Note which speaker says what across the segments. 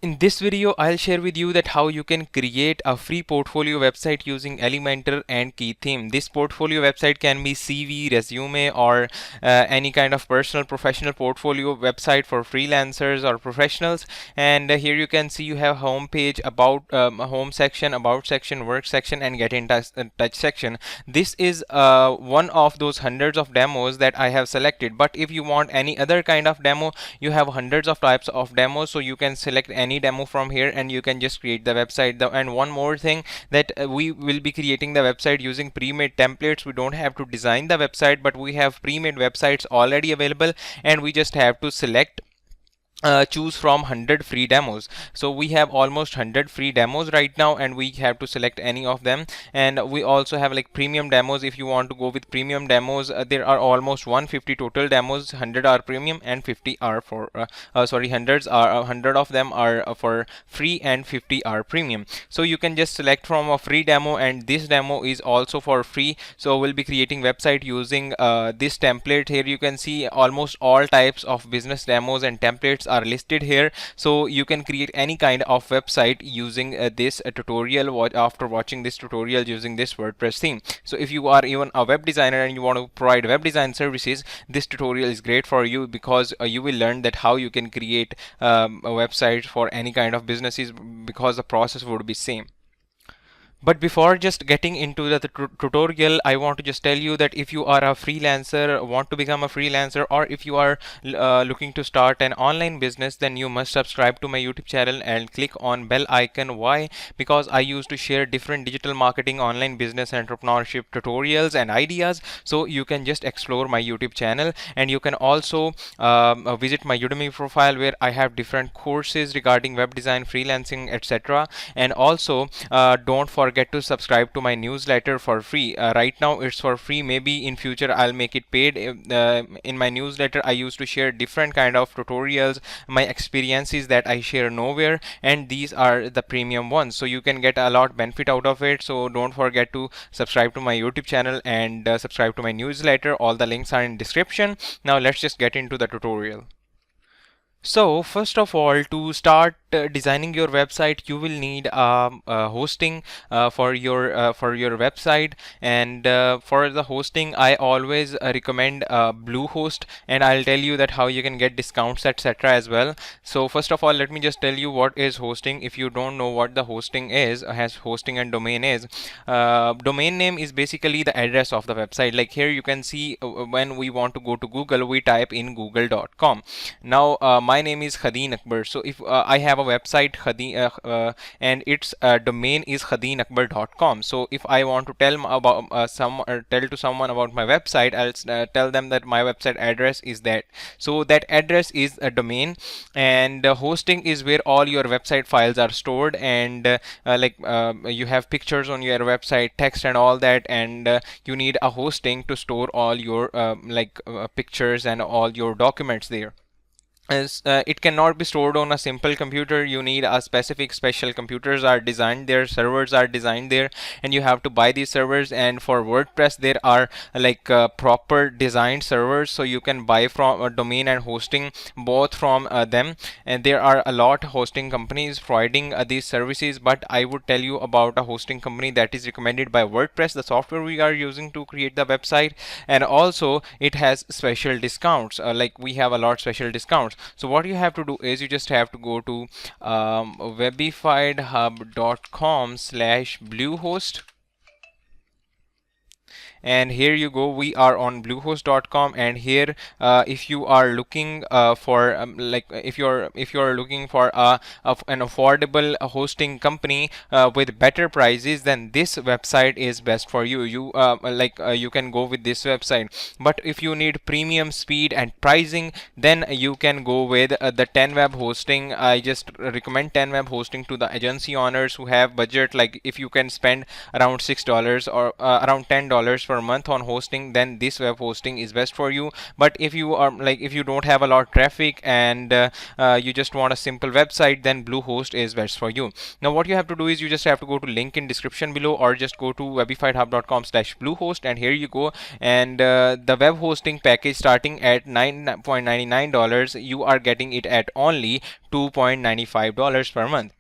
Speaker 1: In this video, I'll share with you that how you can create a free portfolio website using Elementor and Key Theme. This portfolio website can be CV, resume, or any kind of personal professional portfolio website for freelancers or professionals. And here you can see you have home page, about home section, about section, work section, and get in touch section. This is one of those hundreds of demos that I have selected. But if you want any other kind of demo, you have hundreds of types of demos, so you can select any demo from here and you can just create the website. And one more thing, that we will be creating the website using pre-made templates. We don't have to design the website, but we have pre-made websites already available, and we just have to select choose from 100 free demos. So we have almost 100 free demos right now, and we have to select any of them. And we also have like premium demos. If you want to go with premium demos, there are almost 150 total demos. 100 are premium and 50 are for hundreds are 100 of them are for free and 50 are premium. So you can just select from a free demo, and this demo is also for free. So we'll be creating website using this template. Here you can see almost all types of business demos and templates are listed here, so you can create any kind of website using this tutorial after watching this tutorial using this WordPress theme. So if you are even a web designer and you want to provide web design services, this tutorial is great for you, because you will learn that how you can create a website for any kind of businesses, because the process would be same. But before just getting into the tutorial, I want to just tell you that if you are a freelancer, want to become a freelancer, or if you are looking to start an online business, then you must subscribe to my YouTube channel and click on bell icon. Why? Because I used to share different digital marketing, online business, entrepreneurship tutorials and ideas. So you can just explore my YouTube channel, and you can also visit my Udemy profile, where I have different courses regarding web design, freelancing, etc. And also don't forget to subscribe to my newsletter for free. Right now it's for free. Maybe in future I'll make it paid. In my newsletter I used to share different kind of tutorials, my experiences that I share nowhere, and these are the premium ones, so you can get a lot benefit out of it. So don't forget to subscribe to my YouTube channel and subscribe to my newsletter. All the links are in description. Now let's just get into the tutorial. So first of all, to start designing your website, you will need hosting for your website. And for the hosting, I always recommend Bluehost, and I'll tell you that how you can get discounts, etc. as well. So first of all, let me just tell you what is hosting. If you don't know what the hosting is, has hosting and domain is, domain name is basically the address of the website. Like here you can see when we want to go to Google, we type in google.com. Now my name is Khadeen Akbar. So if I have a website and its domain is khadeenakbar.com. So if I want to tell about tell to someone about my website, I'll tell them that my website address is that. So that address is a domain, and hosting is where all your website files are stored, and you have pictures on your website, text and all that, and you need a hosting to store all your pictures and all your documents there. As it cannot be stored on a simple computer. You need a special computers are designed there, servers are designed there, and you have to buy these servers. And for WordPress there are proper designed servers, so you can buy from a domain and hosting both from them. And there are a lot of hosting companies providing these services, but I would tell you about a hosting company that is recommended by WordPress, the software we are using to create the website. And also it has special discounts, like we have a lot of special discounts. So what you have to do is you just have to go to webifiedhub.com/bluehost, and here you go, we are on bluehost.com. And here if you are looking for if you're looking for an affordable hosting company with better prices, then this website is best for you. You can go with this website. But if you need premium speed and pricing, then you can go with the 10web hosting. I just recommend 10web hosting to the agency owners who have budget. Like if you can spend around $6 or around $10 per month on hosting, then this web hosting is best for you. But if you are like, if you don't have a lot of traffic and you just want a simple website, then Bluehost is best for you. Now what you have to do is you just have to go to link in description below, or just go to webifiedhub.com/bluehost, and here you go. And the web hosting package starting at $9.99, you are getting it at only $2.95 per month.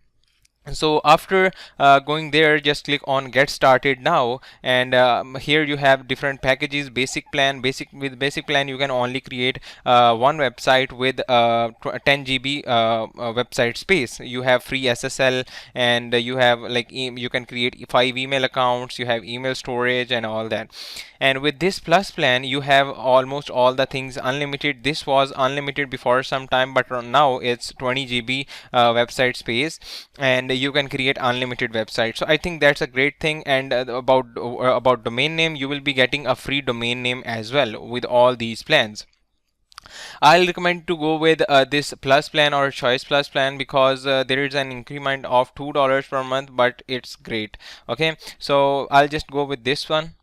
Speaker 1: So after going there, just click on get started now, and here you have different packages. Basic plan, with basic plan you can only create one website with 10 GB website space. You have free SSL, and you have like you can create 5 email accounts, you have email storage and all that. And with this plus plan you have almost all the things unlimited. This was unlimited before some time, but now it's 20 GB website space, and you can create unlimited websites. So I think that's a great thing. And about domain name, you will be getting a free domain name as well with all these plans. I'll recommend to go with this plus plan or choice plus plan, because there is an increment of $2 per month, but it's great. Okay, so I'll just go with this one.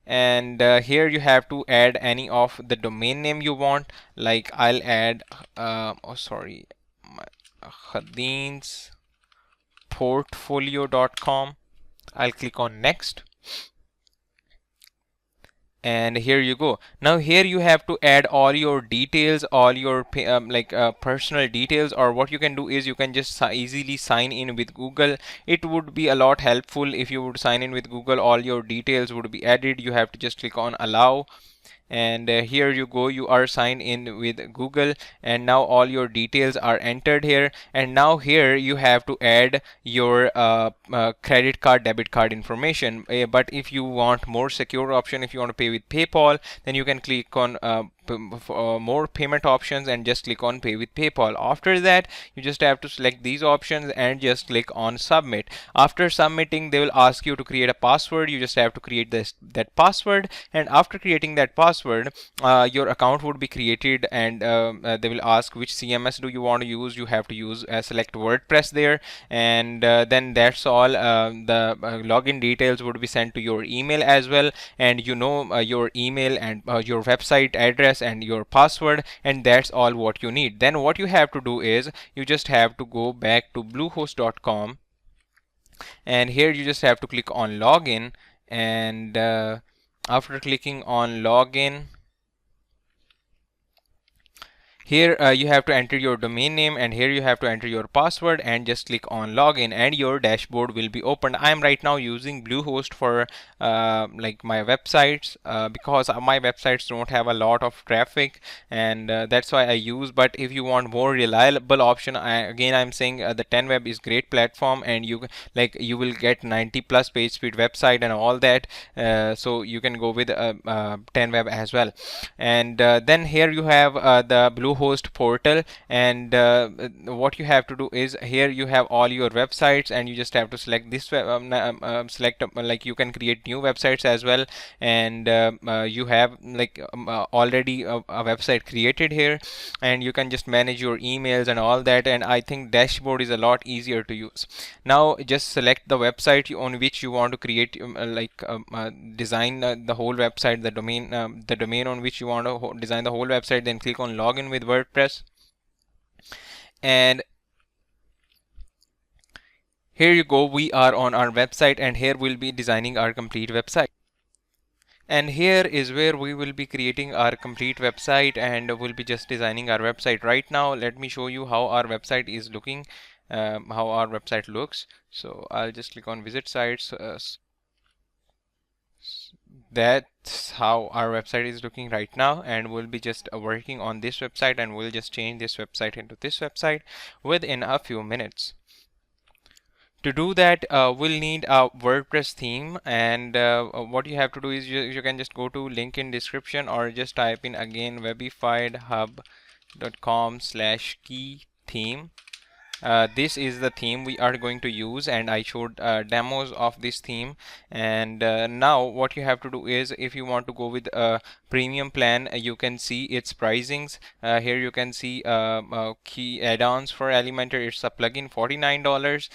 Speaker 1: And here you have to add any of the domain name you want. Like I'll add Khadeen's portfolio.com. I'll click on next, and here you go. Now here you have to add all your details, all your personal details, or what you can do is you can just easily sign in with Google. It would be a lot helpful if you would sign in with Google. All your details would be added. You have to just click on allow, and here you go, you are signed in with Google, and now all your details are entered here. And now here you have to add your credit card, debit card information. But if you want more secure option, if you want to pay with PayPal, then you can click on more payment options and just click on pay with PayPal. After that you just have to select these options and just click on submit. After submitting, they will ask you to create a password. You just have to create that password, and after creating that password, your account would be created, and they will ask which CMS do you want to use. You have to use select WordPress there, and then that's all. The login details would be sent to your email as well, and your email and your website address and your password, and that's all what you need. Then what you have to do is you just have to go back to bluehost.com, and here you just have to click on login, and after clicking on login, here you have to enter your domain name, and here you have to enter your password, and just click on login, and your dashboard will be opened. I am right now using Bluehost for like my websites, because my websites don't have a lot of traffic, and that's why I use. But if you want more reliable option, I'm saying the 10web is great platform, and you will get 90+ page speed website and all that. So you can go with 10web as well. And then here you have the Bluehost portal, and what you have to do is here you have all your websites, and you just have to select this select like you can create new websites as well, and you have already a website created here, and you can just manage your emails and all that. And I think dashboard is a lot easier to use. Now just select the website on which you want to create design the whole website, the domain on which you want to design the whole website. Then click on login with WordPress, and here you go, we are on our website, and here we'll be designing our complete website. And here is where we will be creating our complete website, and we'll be just designing our website. Right now let me show you how our website is looking, how our website looks. So I'll just click on visit sites. That's how our website is looking right now, and we'll be just working on this website, and we'll just change this website into this website within a few minutes. To do that, we'll need a WordPress theme, and what you have to do is you can just go to link in description, or just type in again webifiedhub.com/key theme. This is the theme we are going to use, and I showed demos of this theme. And now what you have to do is, if you want to go with premium plan, you can see its pricings. Here you can see key add-ons for Elementor. It's a plugin, $49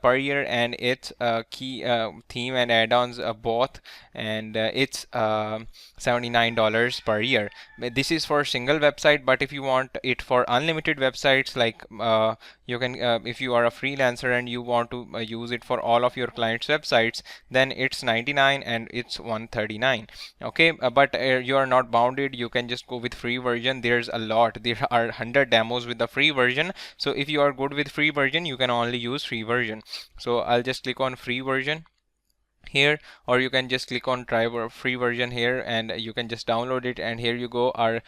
Speaker 1: per year, and it's key theme and add-ons both, and it's $79 per year. This is for single website, but if you want it for unlimited websites, like you can if you are a freelancer and you want to use it for all of your clients' websites, then it's 99 and it's 139. Okay, but you are not bounded. You can just go with free version. There's a lot. There are 100 demos with the free version. So if you are good with free version, you can only use free version. So I'll just click on free version here, or you can just click on try free version here, and you can just download it. And here you go, our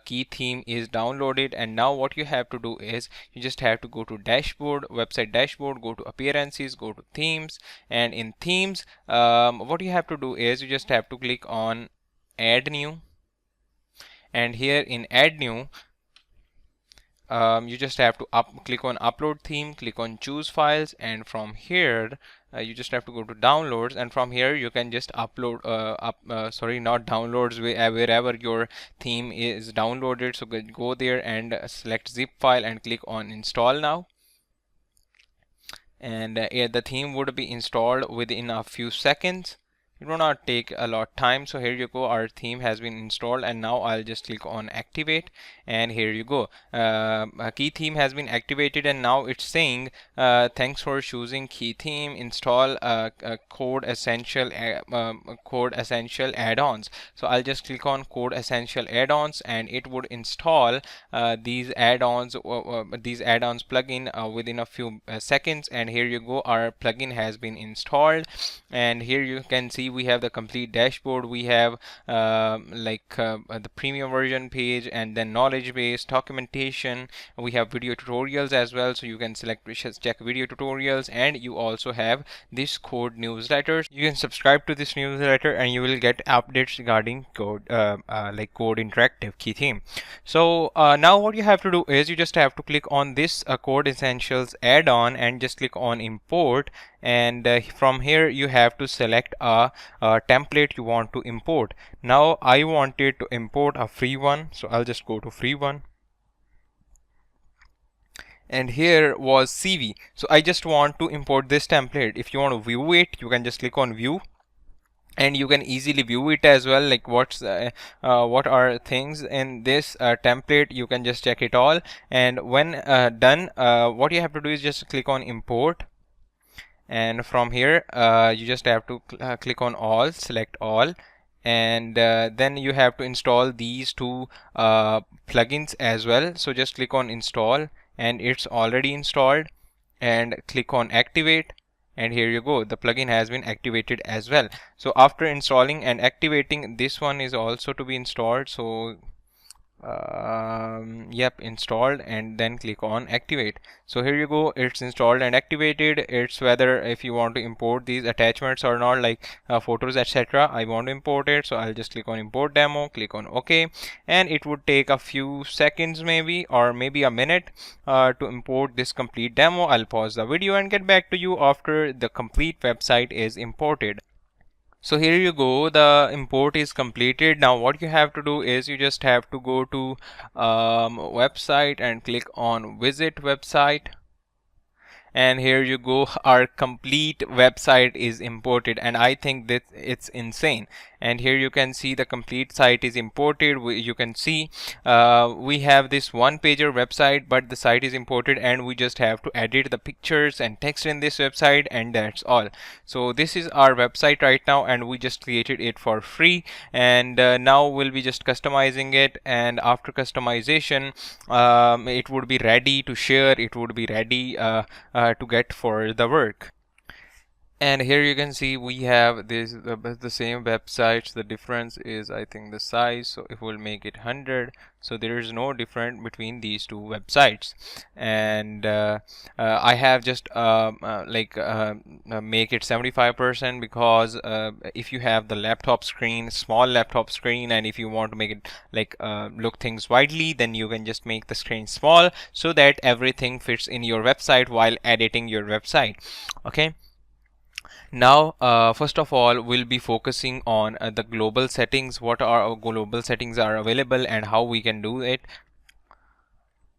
Speaker 1: key theme is downloaded. And now what you have to do is you just have to go to dashboard, website dashboard, go to appearances, go to themes, and in themes what you have to do is you just have to click on add new, and here in add new you just have to click on upload theme, click on choose files, and from here you just have to go to downloads, and from here you can just upload sorry, not downloads, wherever your theme is downloaded. So go there and select zip file and click on install now, and the theme would be installed within a few seconds. It will not take a lot of time. So here you go, our theme has been installed, and now I'll just click on activate, and here you go, a key theme has been activated, and now it's saying thanks for choosing key theme, install code essential add-ons. So I'll just click on code essential add-ons, and it would install these add-ons plugin within a few seconds. And here you go, our plugin has been installed, and here you can see we have the complete dashboard. We have the premium version page, and then knowledge base, documentation. We have video tutorials as well, so you can select check video tutorials, and you also have this code newsletters. You can subscribe to this newsletter and you will get updates regarding code like code interactive key theme. So now what you have to do is you just have to click on this code essentials add-on and just click on import, and from here you have to select a template you want to import. Now I wanted to import a free one, so I'll just go to free one, and here was CV. So I just want to import this template. If you want to view it, you can just click on view, and you can easily view it as well, like what are things in this template. You can just check it all, and when done, what you have to do is just click on import, and from here you just have to click on all, select all, and then you have to install these two plugins as well. So just click on install, and it's already installed, and click on activate, and here you go, the plugin has been activated as well. So after installing and activating, this one is also to be installed. So yep, installed, and then click on activate. So here you go, it's installed and activated. It's whether if you want to import these attachments or not, like photos, etc. I want to import it, so I'll just click on import demo, click on OK, and it would take a few seconds maybe, or maybe a minute to import this complete demo. I'll pause the video and get back to you after the complete website is imported. So here you go, the import is completed. Now what you have to do is you just have to go to website and click on visit website, and here you go, our complete website is imported, and I think that it's insane. And here you can see the complete site is imported. You can see we have this one pager website, but the site is imported, and we just have to edit the pictures and text in this website, and that's all. So this is our website right now, and we just created it for free, and now we'll be just customizing it, and after customization it would be ready to share, it would be ready to get for the work. And here you can see we have this the same websites. The difference is, I think, the size. So if we'll make it 100, so there is no difference between these two websites. And I have just make it 75%, because if you have the laptop screen, small laptop screen, and if you want to make it like look things widely, then you can just make the screen small so that everything fits in your website while editing your website. Okay. Now, first of all, we'll be focusing on the global settings. What are global settings are available and how we can do it.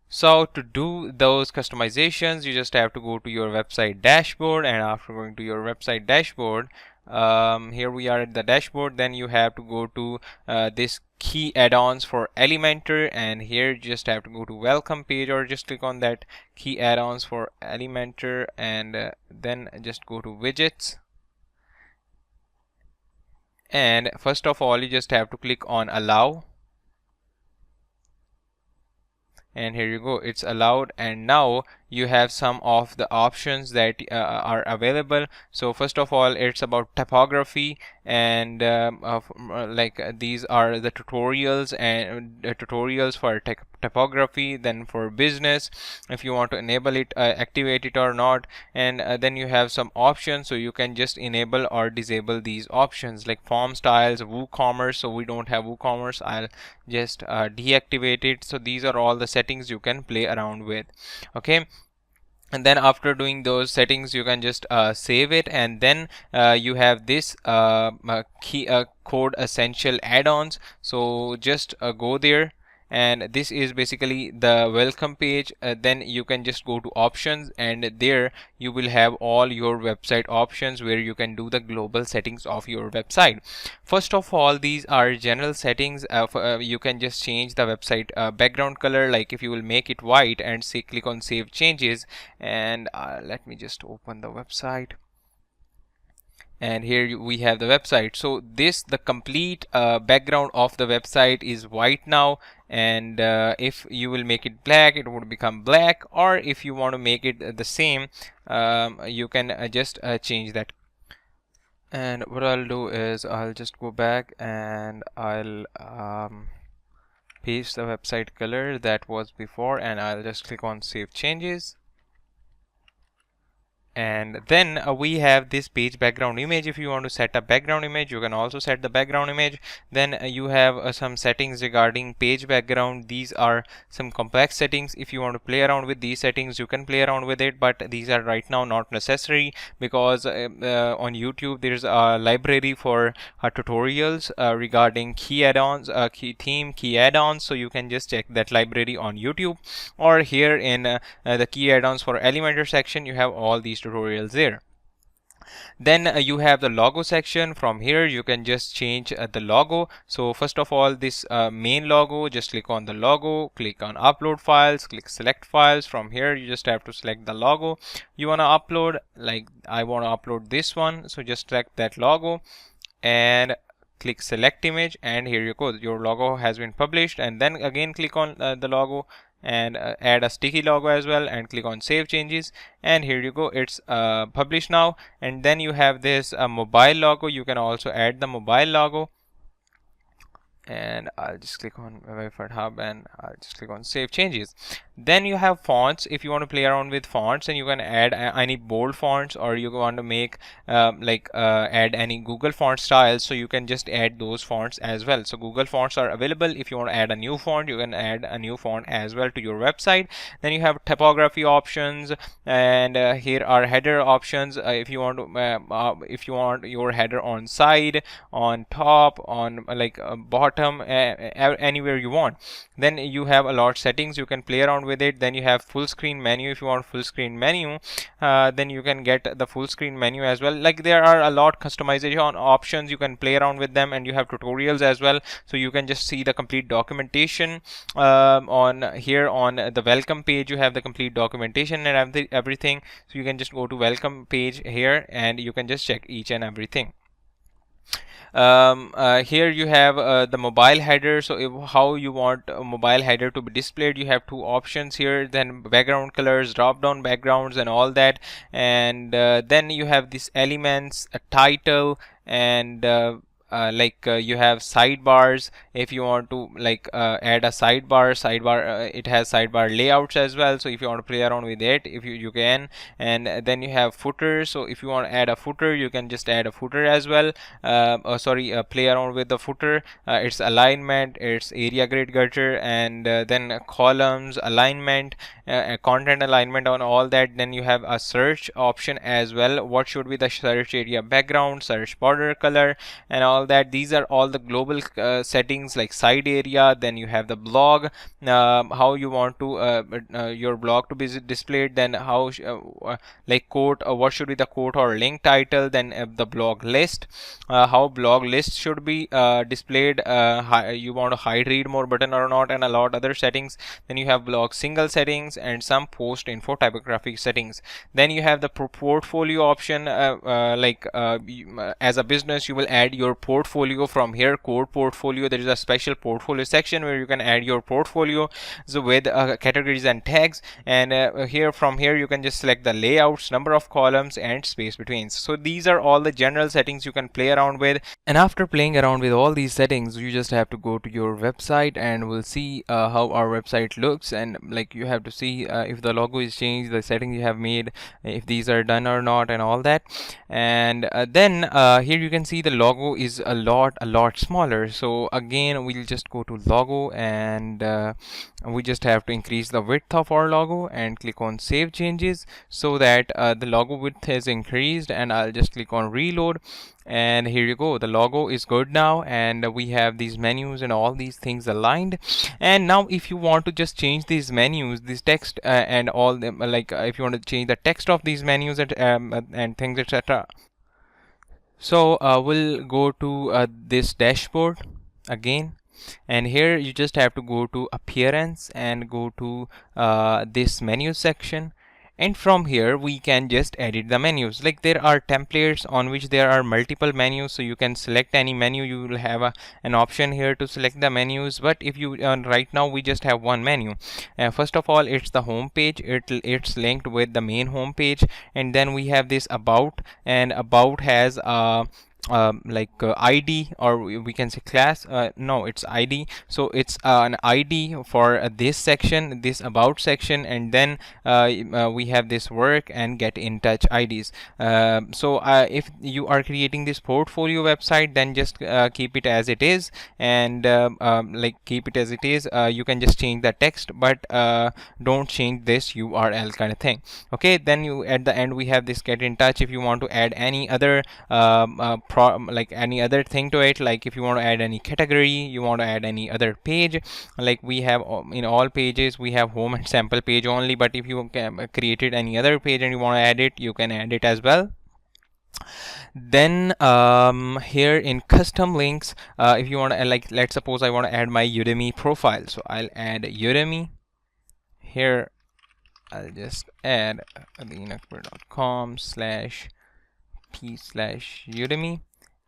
Speaker 1: So to do those customizations, you just have to go to your website dashboard, and after going to your website dashboard, here we are at the dashboard. Then you have to go to this key add-ons for Elementor, and here you just have to go to welcome page, or just click on that key add-ons for Elementor, and then just go to widgets. And first of all, you just have to click on allow, and here you go, it's allowed. And now you have some of the options that are available. So first of all, it's about typography, and these are the tutorials, and tutorials for typography, then for business, if you want to enable it, activate it or not. And then you have some options, so you can just enable or disable these options, like form styles, WooCommerce. So we don't have WooCommerce, I'll just deactivate it. So these are all the settings you can play around with. Okay, and then after doing those settings, you can just save it, and then you have this key code essential add-ons. So just go there, and this is basically the welcome page. Then you can just go to options, and there you will have all your website options where you can do the global settings of your website. First of all, these are general settings. You can just change the website background color, like if you will make it white and say click on save changes. And let me just open the website, and here we have the website. So this, the complete background of the website is white now, and if you will make it black, it would become black, or if you want to make it the same, you can just change that. And what I'll do is I'll just go back, and I'll paste the website color that was before, and I'll just click on save changes. And then we have this page background image. If you want to set a background image, you can also set the background image. Then you have some settings regarding page background. These are some complex settings. If you want to play around with these settings, you can play around with it, but these are right now not necessary, because on YouTube there's a library for tutorials regarding key add-ons, key theme, key add-ons. So you can just check that library on YouTube, or here in the key add-ons for Elementor section, you have all these tutorials there. Then you have the logo section. From here you can just change the logo. So first of all, this main logo, just click on the logo, click on upload files, click select files. From here you just have to select the logo you want to upload. Like I want to upload this one, so just select that logo and click select image, and here you go, your logo has been published. And then again click on the logo and add a sticky logo as well, and click on save changes, and here you go, it's published now. And then you have this mobile logo. You can also add the mobile logo, and I'll just click on Wi-Fi Hub, and I'll just click on save changes. Then you have fonts. If you want to play around with fonts, and you can add any bold fonts, or you want to make add any Google font styles, so you can just add those fonts as well. So Google fonts are available. If you want to add a new font, you can add a new font as well to your website. Then you have typography options, and here are header options. If you want to if you want your header on side, on top, on bottom, anywhere you want. Then you have a lot settings, you can play around with it. Then you have full screen menu. If you want full screen menu, then you can get the full screen menu as well. Like there are a lot customization options, you can play around with them, and you have tutorials as well. So you can just see the complete documentation on here. On the welcome page you have the complete documentation and everything. So you can just go to welcome page here, and you can just check each and everything. Here you have the mobile header. So how you want a mobile header to be displayed, you have two options here. Then background colors, drop down backgrounds, and all that. And then you have these elements, a title, and you have sidebars. If you want to add a sidebar, it has sidebar layouts as well, so if you want to play around with it, if you can. And then you have footer, so if you want to add a footer, you can just add a footer as well. Play around with the footer, its alignment, its area grid gutter, and then columns alignment, content alignment on all that. Then you have a search option as well. What should be the search area background, search border color, and all that. These are all the global settings like side area. Then you have the blog, how you want to your blog to be displayed. Then how quote, what should be the quote or link title. Then the blog list, how blog list should be displayed, you want to hide read more button or not, and a lot other settings. Then you have blog single settings and some post info typographic settings. Then you have the portfolio option, as a business you will add your portfolio from here, code portfolio. There is a special portfolio section where you can add your portfolio, so with categories and tags. And from here you can just select the layouts, number of columns, and space between. So these are all the general settings you can play around with. And after playing around with all these settings, you just have to go to your website, and we'll see how our website looks. And you have to see if the logo is changed, the settings you have made, if these are done or not, and all that. And then here you can see the logo is a lot smaller. So again, we'll just go to logo, and we just have to increase the width of our logo and click on save changes, so that the logo width is increased. And I'll just click on reload, and here you go, the logo is good now, and we have these menus and all these things aligned. And now if you want to just change these menus, this text, and all them, if you want to change the text of these menus and things, etc. So we'll go to this dashboard again, and here you just have to go to appearance and go to this menu section. And from here we can just edit the menus. There are templates on which there are multiple menus, so you can select any menu. You will have an option here to select the menus. But if you right now we just have one menu. First of all, it's the home page. It's linked with the main home page. And then we have this about, and about has ID, or we can say class. No, it's ID. So it's an ID for this section, this about section. And then we have this work and get in touch IDs. So if you are creating this portfolio website, then just keep it as it is, and keep it as it is. You can just change the text, but don't change this URL kind of thing. Okay, then you at the end we have this get in touch. If you want to add any other any other thing to it, like if you want to add any category, you want to add any other page, we have in all pages we have home and sample page only. But if you created any other page and you want to add it, you can add it as well. Then here in custom links, if you want to let's suppose I want to add my Udemy profile, so I'll add Udemy. Here I'll just add adinakbar.com/p/Udemy,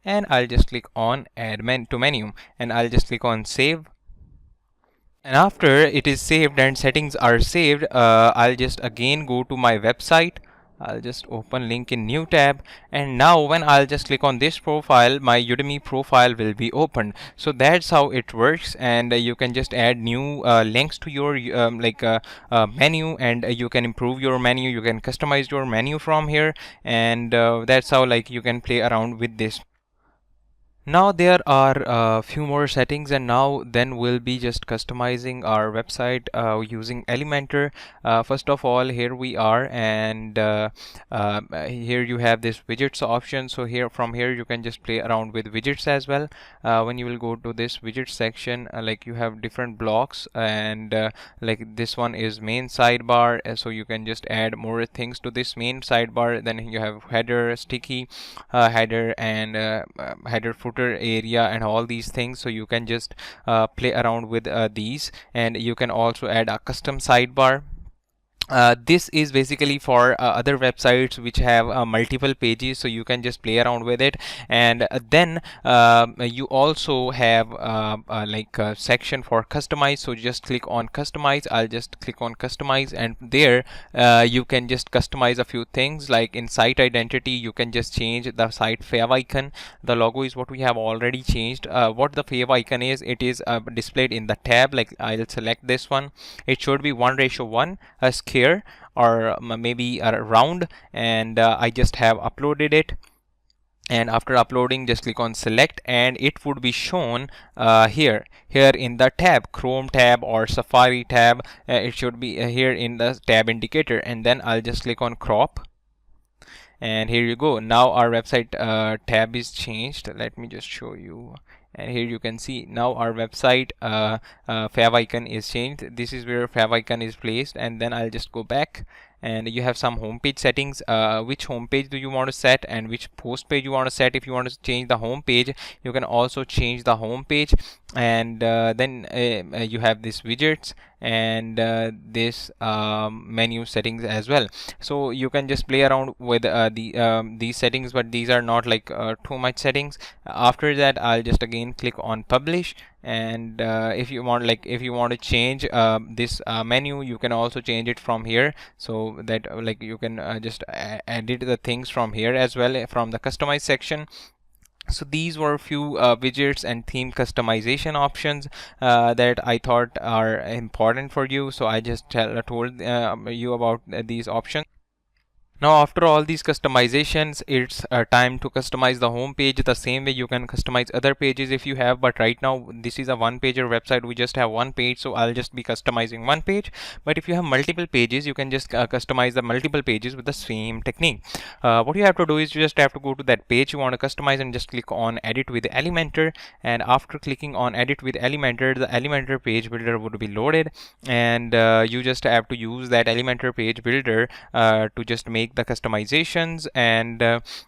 Speaker 1: and I'll just click on add to menu, and I'll just click on save. And after it is saved and settings are saved, I'll just again go to my website. I'll just open link in new tab, and now when I'll just click on this profile, my Udemy profile will be opened. So that's how it works. And you can just add new links to your menu, and you can improve your menu, you can customize your menu from here. And that's how you can play around with this. Now there are a few more settings, and now then we'll be just customizing our website using Elementor. First of all, here we are, and here you have this widgets option. So from here you can just play around with widgets as well. When you will go to this widget section, you have different blocks, and this one is main sidebar, so you can just add more things to this main sidebar. Then you have header, sticky header, and header footer area, and all these things. So you can just play around with these, and you can also add a custom sidebar. This is basically for other websites which have multiple pages, so you can just play around with it. And then you also have like a section for customize, so just click on customize. I'll just click on customize, and there you can just customize a few things. Like in site identity, you can just change the site fav icon. The logo is what we have already changed. What the fav icon is, it is displayed in the tab. Like I'll select this one, it should be 1:1, a square, or maybe a round, and I just have uploaded it. And after uploading, just click on select, and it would be shown here in the tab, Chrome tab or Safari tab. It should be here in the tab indicator, and then I'll just click on crop, and here you go. Now our website tab is changed. Let me just show you. And here you can see now our website fav icon is changed. This is where fav icon is placed. And then I'll just go back, and you have some homepage settings. Which homepage do you want to set, and which post page you want to set. If you want to change the home page, you can also change the home page. And then you have this widgets, and this menu settings as well. So you can just play around with these settings, but these are not like too much settings. After that, I'll just again click on publish. And if you want to change this menu, you can also change it from here, so that like you can just edit the things from here as well, from the customize section. So these were a few widgets and theme customization options that I thought are important for you, so I just told you about these options. Now after all these customizations, it's time to customize the home page. The same way you can customize other pages if you have, but right now this is a one-pager website. We just have one page, so I'll just be customizing one page. But if you have multiple pages, you can just customize the multiple pages with the same technique. What you have to do is you just have to go to that page you want to customize and just click on edit with Elementor. And after clicking on edit with Elementor, the Elementor page builder would be loaded, and you just have to use that Elementor page builder to just make the customizations. And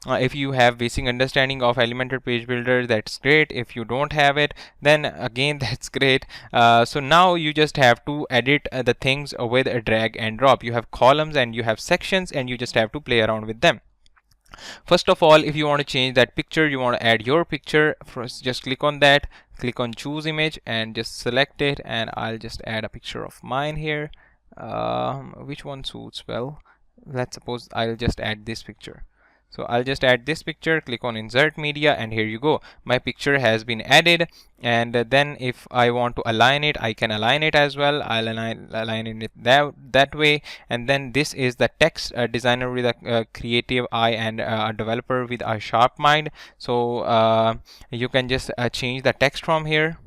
Speaker 1: if you have basic understanding of Elementor page builder, that's great. If you don't have it, then again that's great. So now you just have to edit the things with a drag and drop. You have columns and you have sections, and you just have to play around with them. First of all, if you want to change that picture, you want to add your picture, first just click on that, click on choose image, and just select it. And I'll just add a picture of mine here. Which one suits well? Let's suppose I'll just add this picture. So I'll just add this picture, click on insert media, and here you go, my picture has been added. And then if I want to align it, I can align it as well. I'll align it that way. And then this is the text, designer with a creative eye and a developer with a sharp mind. So you can just change the text from here,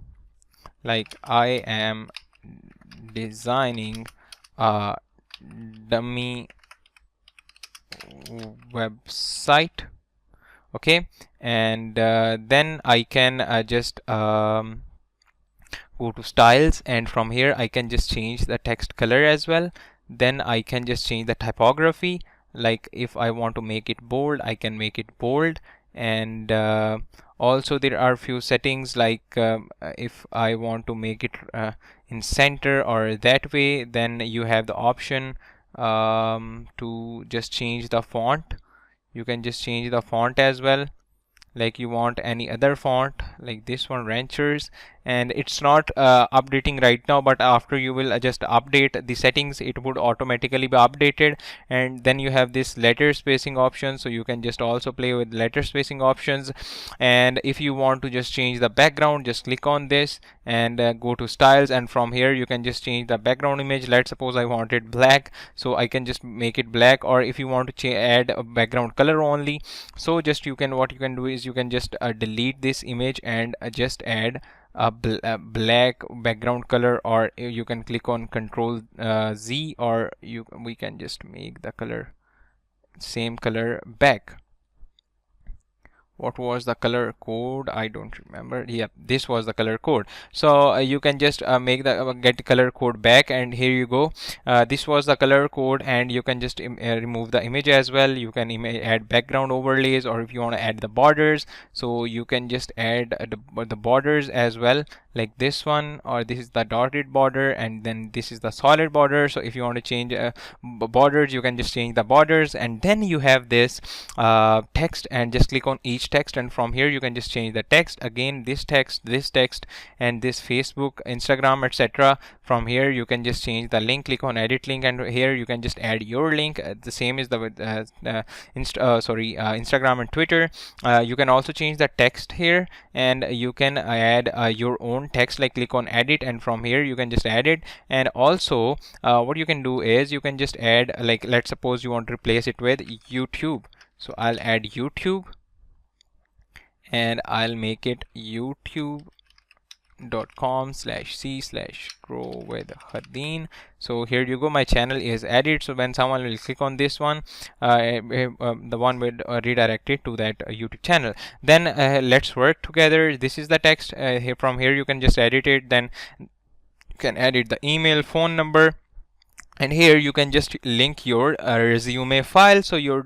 Speaker 1: like I am designing a dummy website. Okay, and then I can just go to styles, and from here I can just change the text color as well. Then I can just change the typography, like if I want to make it bold, I can make it bold. And also there are few settings, like if I want to make it in center or that way, then you have the option to just change the font. You can just change the font as well, like you want any other font, like this one, Ranchers. And it's not updating right now, but after you will just update the settings, it would automatically be updated. And then you have this letter spacing option, so you can just also play with letter spacing options. And if you want to just change the background, just click on this and go to styles, and from here you can just change the background image. Let's suppose I want it black, so I can just make it black. Or if you want to add a background color only, so just what you can do is you can just delete this image and just add a black background color. Or you can click on Control Z, or we can just make the color same color back. What was the color code? I don't remember. Yeah, this was the color code. So you can just make the get color code back, and here you go. This was the color code, and you can just remove the image as well. You can add background overlays, or if you want to add the borders, so you can just add the borders as well. like this one, or this is the dotted border, and then this is the solid border. So if you want to change borders, you can just change the borders. And then you have this text, and just click on each text, and from here you can just change the text. Again, this text, and this Facebook, Instagram, etc. From here you can just change the link. Click on edit link, and here you can just add your link. The same is the Instagram and Twitter. You can also change the text here, and you can add your own text. Like click on edit, and from here you can just add it. And also what you can do is you can just add, like let's suppose you want to replace it with YouTube. So I'll add YouTube, and I'll make it youtube.com/c/grow with Hadeen. So here you go, my channel is added. So when someone will click on this one, the one will redirect it to that YouTube channel. Then let's work together. This is the text. From here you can just edit it. Then you can edit the email, phone number, and here you can just link your resume file. So your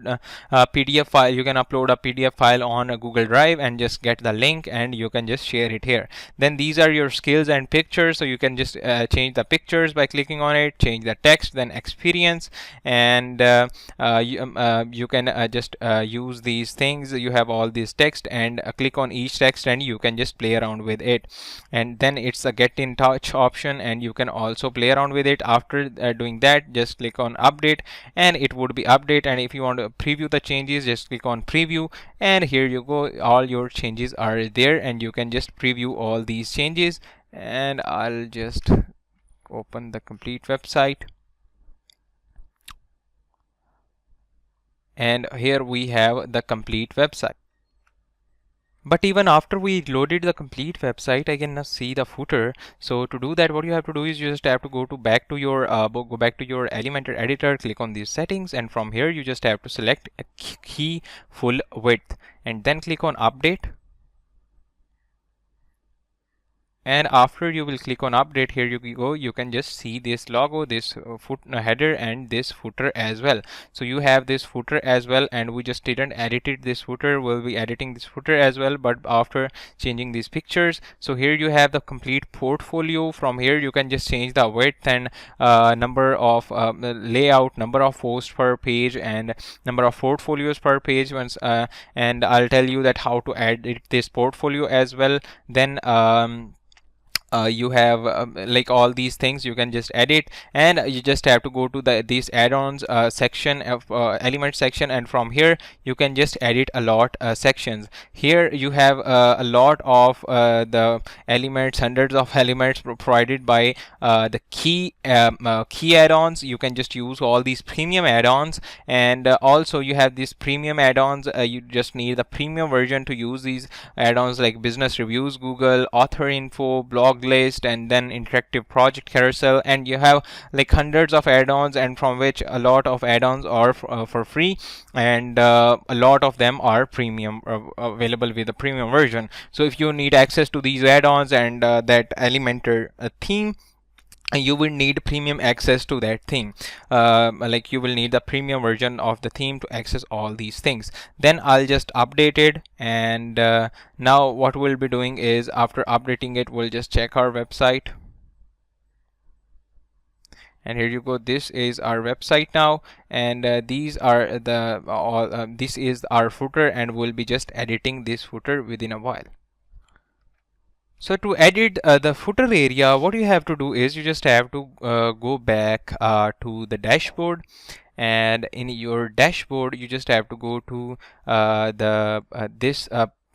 Speaker 1: PDF file, you can upload a PDF file on a Google Drive and just get the link, and you can just share it here. Then these are your skills and pictures. So you can just change the pictures by clicking on it, change the text, then experience, and you can just use these things. You have all this text, and click on each text, and you can just play around with it. And then it's a get in touch option, and you can also play around with it. After doing that, just click on update, and it would be update. And if you want to preview the changes, just click on preview, and here you go, all your changes are there, and you can just preview all these changes. And I'll just open the complete website, and here we have the complete website. But even after we loaded the complete website, I can now see the footer. So to do that, what you have to do is you just have to go back to your Elementor editor, click on these settings, and from here you just have to select a key full width, and then click on update. And after you will click on update, here you go, you can just see this logo, this header, and this footer as well. So you have this footer as well, and we just didn't edit this footer. We'll be editing this footer as well, but after changing these pictures. So here you have the complete portfolio. From here you can just change the width and number of layout, number of posts per page, and number of portfolios per page once. And I'll tell you that how to edit this portfolio as well. Then you have like all these things you can just edit, and you just have to go to these add-ons section of element section, and from here you can just edit a lot sections. Here you have a lot of the elements, hundreds of elements provided by the key add-ons. You can just use all these premium add-ons, and also you have these premium add-ons. You just need the premium version to use these add-ons, like business reviews, Google, author info, blog list, and then interactive project carousel. And you have like hundreds of add-ons, and from which a lot of add-ons are for free, and a lot of them are premium, available with the premium version. So if you need access to these add-ons and that Elementor theme, you will need premium access to that theme. Like you will need the premium version of the theme to access all these things. Then I'll just update it, and now what we'll be doing is, after updating it, we'll just check our website. And here you go, this is our website now, and these are the this is our footer, and we'll be just editing this footer within a while. So to edit the footer area, what you have to do is you just have to go back to the dashboard, and in your dashboard you just have to go to this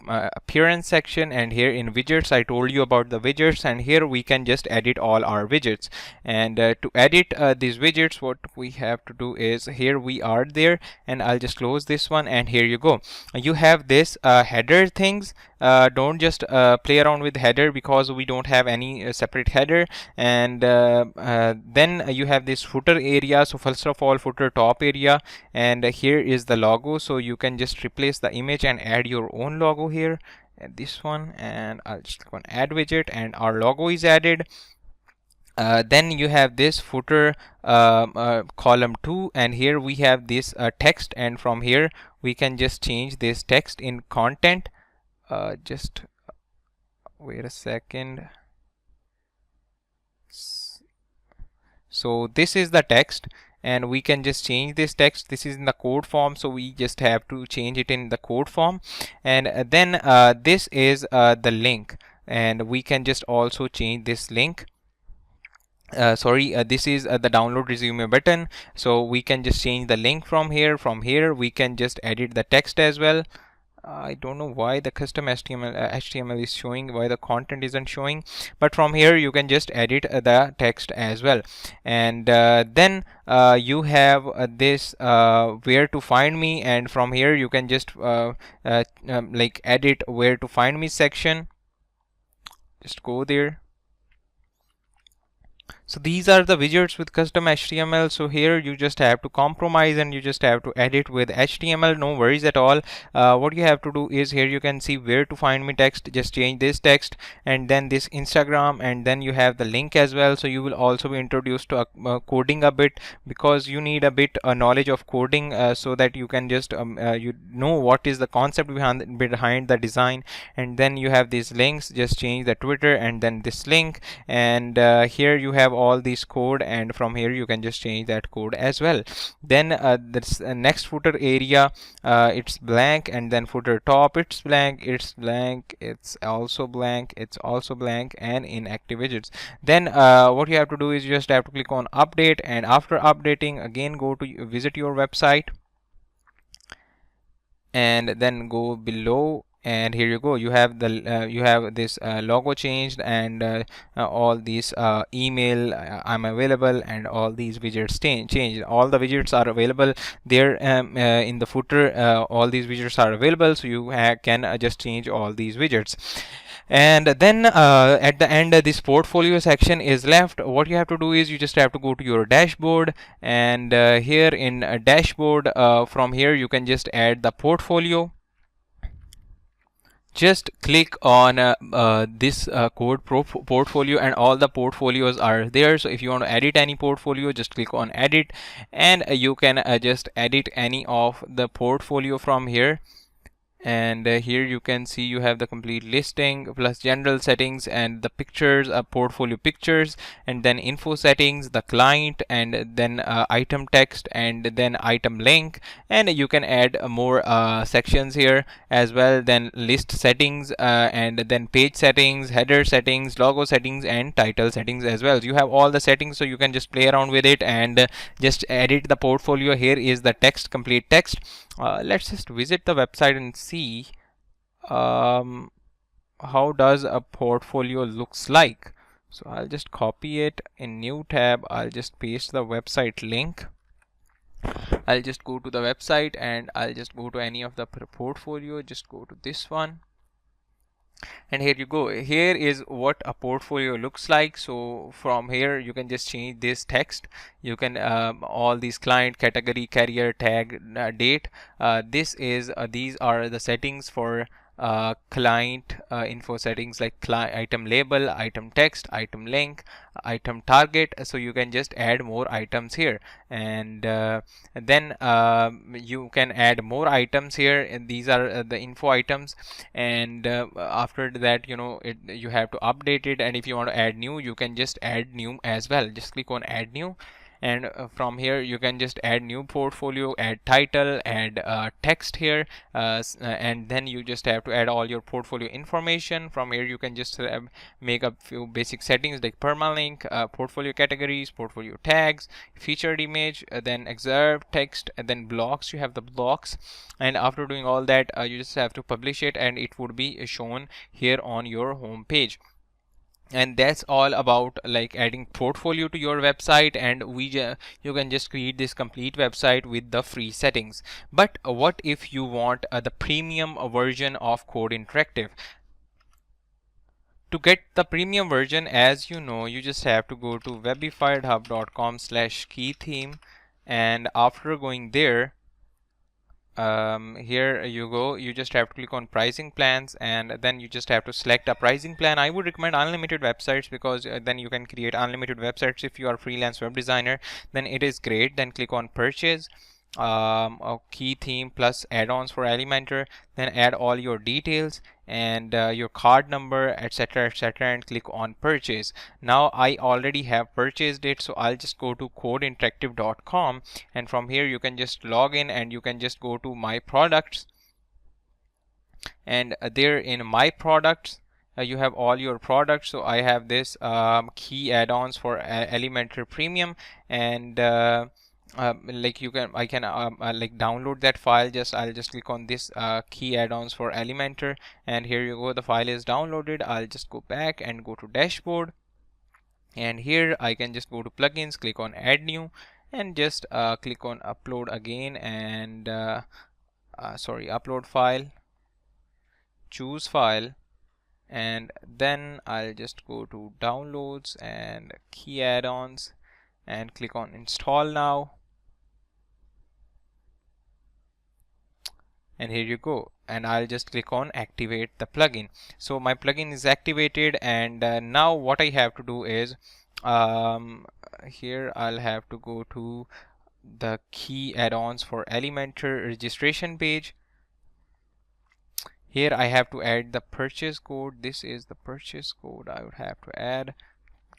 Speaker 1: appearance section, and here in widgets, I told you about the widgets, and here we can just edit all our widgets. And to edit these widgets, what we have to do is, here we are there, and I'll just close this one, and here you go, you have this header things. Don't just play around with header, because we don't have any separate header. And then you have this footer area. So first of all, footer top area, and here is the logo. So you can just replace the image and add your own logo here, and this one, and I'll just click on add widget, and our logo is added. Then you have this footer column 2, and here we have this text, and from here we can just change this text in content. Just wait a second. So this is the text, and we can just change this text. This is in the code form, so we just have to change it in the code form. And then this is the link, and we can just also change this link. This is the download resume button, so we can just change the link from here. From here we can just edit the text as well. I don't know why the custom HTML is showing, why the content isn't showing, but from here you can just edit the text as well. And then you have this where to find me, and from here you can just like edit where to find me section. Just go there. So these are the widgets with custom HTML. So here you just have to compromise and you just have to edit with HTML. No worries at all. What you have to do is, here you can see where to find me text. Just change this text and then this Instagram, and then you have the link as well. So you will also be introduced to coding a bit, because you need a bit knowledge of coding so that you can just you know what is the concept behind the design. And then you have these links. Just change the Twitter and then this link, and here you have all these code, and from here you can just change that code as well. Then this next footer area, it's blank, and then footer top, it's blank, it's blank, it's also blank, it's also blank, and inactive widgets. Then what you have to do is you just have to click on update, and after updating, again go to visit your website, and then go below, and here you go. You have the you have this logo changed, and all these email, I'm available, and all these widgets changed. All the widgets are available there in the footer. All these widgets are available, so you can just change all these widgets. And then at the end, this portfolio section is left. What you have to do is you just have to go to your dashboard, and here in dashboard, from here you can just add the portfolio. Just click on this code portfolio, and all the portfolios are there. So if you want to edit any portfolio, just click on edit, and you can just edit any of the portfolio from here. And here you can see you have the complete listing plus general settings and the pictures, portfolio pictures, and then info settings, the client, and then item text, and then item link. And you can add more sections here as well, then list settings, and then page settings, header settings, logo settings, and title settings as well. So you have all the settings, so you can just play around with it and just edit the portfolio. Here is the text, complete text. Let's just visit the website and see how does a portfolio looks like. So I'll just copy it in new tab. I'll just paste the website link. I'll just go to the website, and I'll just go to any of the portfolio. Just go to this one. And here you go. Here is what a portfolio looks like. So from here you can just change this text. You can all these client, category, career, tag, date. These are the settings for client info settings, like item label, item text, item link, item target. So you can just add more items here, and then you can add more items here, and these are the info items. And after that, you have to update it, and if you want to add new, you can just add new as well. Just click on add new, and from here you can just add new portfolio, add title, add text here, and then you just have to add all your portfolio information. From here you can just make a few basic settings like permalink, portfolio categories, portfolio tags, featured image, then excerpt text, and then blocks. You have the blocks, and after doing all that, you just have to publish it, and it would be shown here on your home page. And that's all about like adding portfolio to your website, and you can just create this complete website with the free settings. But what if you want the premium version of Code Interactive? To get the premium version, as you know, you just have to go to webifydhub.com/keytheme, and after going there, here you go. You just have to click on pricing plans, and then you just have to select a pricing plan. I would recommend unlimited websites, because then you can create unlimited websites. If you are a freelance web designer, then it is great. Then click on purchase, a key theme plus add-ons for Elementor, then add all your details, and your card number, etc., etc., and click on purchase. Now I already have purchased it, so I'll just go to codeinteractive.com, and from here you can just log in and you can just go to my products, and there in my products you have all your products. So I have this key add-ons for Elementor Premium, and like I can like download that file. I'll just click on this key add-ons for Elementor, and here you go, the file is downloaded. I'll just go back and go to dashboard, and here I can just go to plugins, click on add new, and just click on upload again, and sorry, upload file, choose file, and then I'll just go to downloads and key add-ons and click on install now, and here you go, and I'll just click on activate the plugin. So my plugin is activated, and now what I have to do is here I'll have to go to the key add-ons for Elementor registration page. Here I have to add the purchase code. This is the purchase code I would have to add.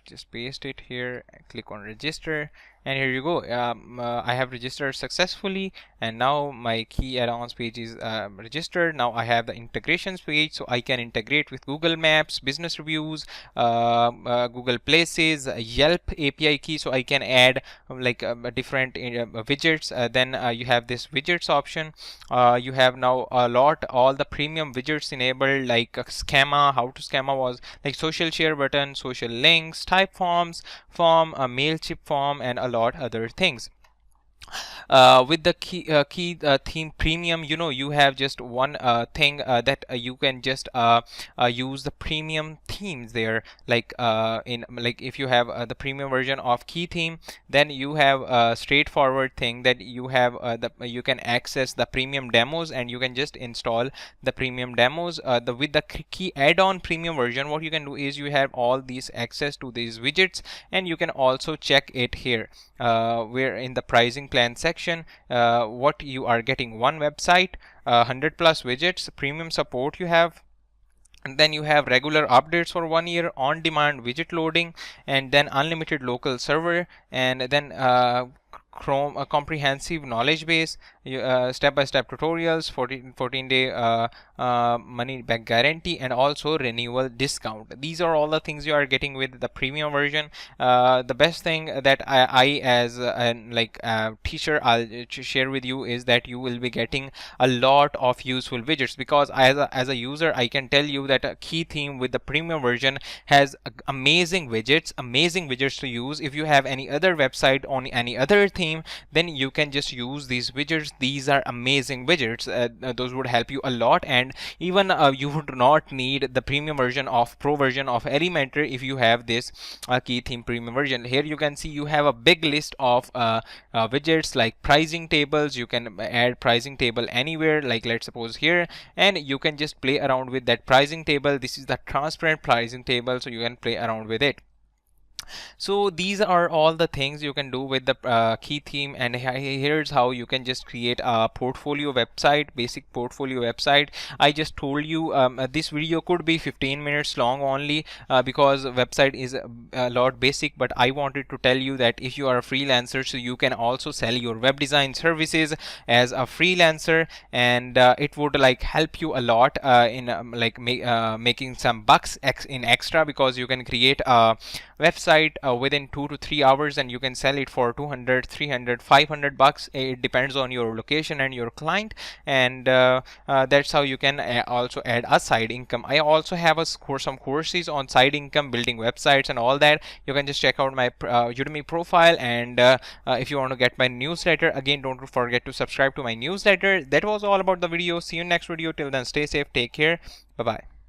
Speaker 1: Just paste it here and click on register, and here you go. I have registered successfully, and now my key add-ons page is registered. Now I have the integrations page, so I can integrate with Google Maps, business reviews, Google Places, Yelp API key, so I can add like different widgets. Then you have this widgets option. You have now all the premium widgets enabled, like schema. How to schema was like social share button, social links, type forms, form, a MailChimp form, and a lot other things. With the key theme premium, you have just one thing that you can just use the premium themes there, like if you have the premium version of key theme, then you have a straightforward thing that you have you can access the premium demos, and you can just install the premium demos. With the key add-on premium version, what you can do is you have all these access to these widgets, and you can also check it here where in the pricing plan section what you are getting: one website, 100 plus widgets, premium support you have, and then you have regular updates for 1 year, on demand widget loading, and then unlimited local server, and then Chrome, a comprehensive knowledge base, step-by-step tutorials, 14-day money back guarantee, and also renewal discount. These are all the things you are getting with the premium version. The best thing that I as a teacher I'll share with you is that you will be getting a lot of useful widgets, because as a user I can tell you that a key theme with the premium version has amazing widgets to use. If you have any other website on any other theme, then you can just use these widgets. These are amazing widgets. Those would help you a lot, and even you would not need the premium version of pro version of Elementor if you have this key theme premium version. Here you can see you have a big list of widgets like pricing tables. You can add pricing table anywhere, like let's suppose here, and you can just play around with that pricing table. This is the transparent pricing table, so you can play around with it. So these are all the things you can do with the key theme, and here's how you can just create a portfolio website, basic portfolio website. I just told you this video could be 15 minutes long only because website is a lot basic, but I wanted to tell you that if you are a freelancer, so you can also sell your web design services as a freelancer, and it would like help you a lot in making some bucks in extra, because you can create a website within 2 to 3 hours, and you can sell it for 200, 300, 500 bucks. It depends on your location and your client, and that's how you can also add a side income. I also have some courses on side income, building websites and all that. You can just check out my Udemy profile, and if you want to get my newsletter, again, don't forget to subscribe to my newsletter. That was all about the video. See you next video. Till then, stay safe, take care, bye bye.